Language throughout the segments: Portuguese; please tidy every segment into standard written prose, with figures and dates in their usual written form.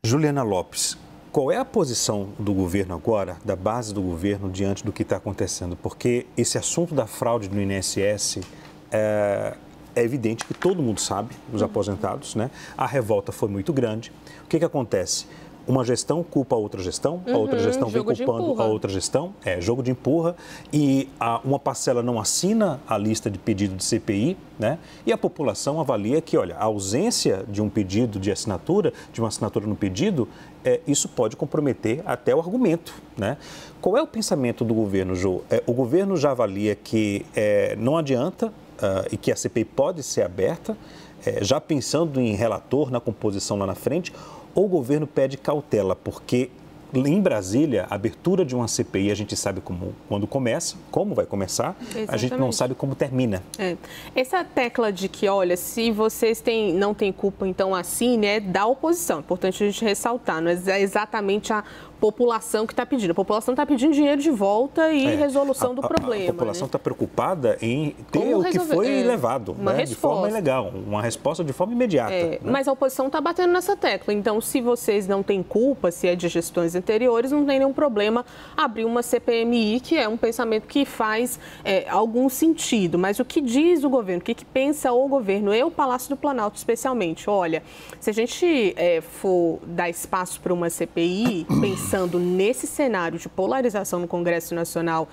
Juliana Lopes, qual é a posição do governo agora, da base do governo, diante do que está acontecendo? Porque esse assunto da fraude no INSS é evidente que todo mundo sabe, os aposentados, né? A revolta foi muito grande. O que acontece? Uma gestão culpa a outra gestão, a outra gestão vem culpando a outra gestão, jogo de empurra, e uma parcela não assina a lista de pedido de CPI, né? E a população avalia que, olha, a ausência de um pedido de assinatura, de uma assinatura no pedido, isso pode comprometer até o argumento, né? Qual é o pensamento do governo, Jô? O governo já avalia que não adianta e que a CPI pode ser aberta, já pensando em relator, na composição lá na frente, ou o governo pede cautela, porque em Brasília, a abertura de uma CPI, a gente sabe quando começa, como vai começar, exatamente. A gente não sabe como termina. Essa tecla de que, olha, se vocês não têm culpa, então assine, é da oposição. É importante a gente ressaltar, não é exatamente a população que está pedindo. A população está pedindo dinheiro de volta e resolução do problema. A população está preocupada em ter o que foi levado, de forma ilegal, uma resposta de forma imediata. Né? Mas a oposição está batendo nessa tecla. Então, se vocês não têm culpa, se é de gestões anteriores, não tem nenhum problema abrir uma CPMI, que é um pensamento que faz algum sentido. Mas o que diz o governo, o que pensa o governo e o Palácio do Planalto especialmente? Olha, se a gente for dar espaço para uma CPI, pensando nesse cenário de polarização no Congresso Nacional,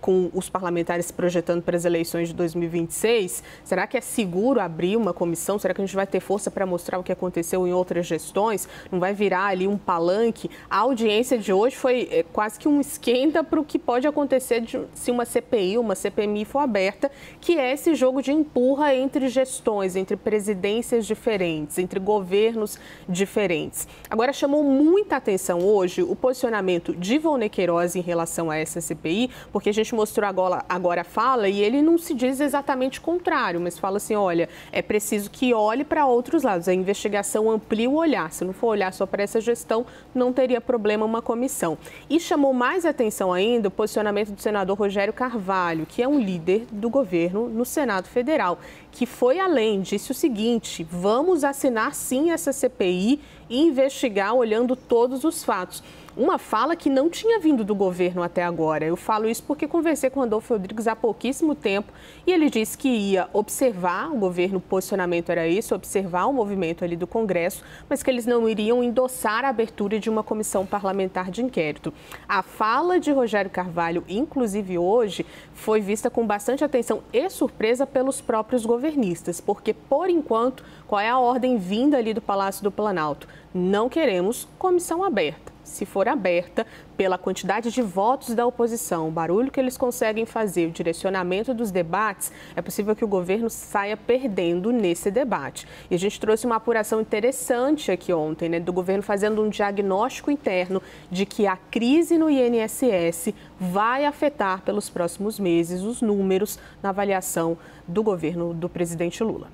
com os parlamentares se projetando para as eleições de 2026, será que é seguro abrir uma comissão? Será que a gente vai ter força para mostrar o que aconteceu em outras gestões? Não vai virar ali um palanque? A audiência de hoje foi quase que um esquenta para o que pode acontecer se uma CPI, uma CPMI for aberta, que é esse jogo de empurra entre gestões, entre presidências diferentes, entre governos diferentes. Agora, chamou muita atenção hoje o posicionamento de Volney Queiroz em relação a essa CPI, porque a gente mostrou agora a fala e ele não se diz exatamente contrário, mas fala assim, olha, é preciso que olhe para outros lados, a investigação amplie o olhar, se não for olhar só para essa gestão, não teria problema uma comissão. E chamou mais atenção ainda o posicionamento do senador Rogério Carvalho, que é um líder do governo no Senado Federal, que foi além, disse o seguinte, vamos assinar sim essa CPI e investigar olhando todos os fatos. Uma fala que não tinha vindo do governo até agora. Eu falo isso porque conversei com o Randolfo Rodrigues há pouquíssimo tempo e ele disse que ia observar, o governo, o posicionamento era isso, observar o movimento ali do Congresso, mas que eles não iriam endossar a abertura de uma comissão parlamentar de inquérito. A fala de Rogério Carvalho, inclusive hoje, foi vista com bastante atenção e surpresa pelos próprios governistas, porque, por enquanto, qual é a ordem vinda ali do Palácio do Planalto? Não queremos comissão aberta. Se for aberta, pela quantidade de votos da oposição, o barulho que eles conseguem fazer, o direcionamento dos debates, é possível que o governo saia perdendo nesse debate. E a gente trouxe uma apuração interessante aqui ontem, né, do governo fazendo um diagnóstico interno de que a crise no INSS vai afetar pelos próximos meses os números na avaliação do governo do presidente Lula.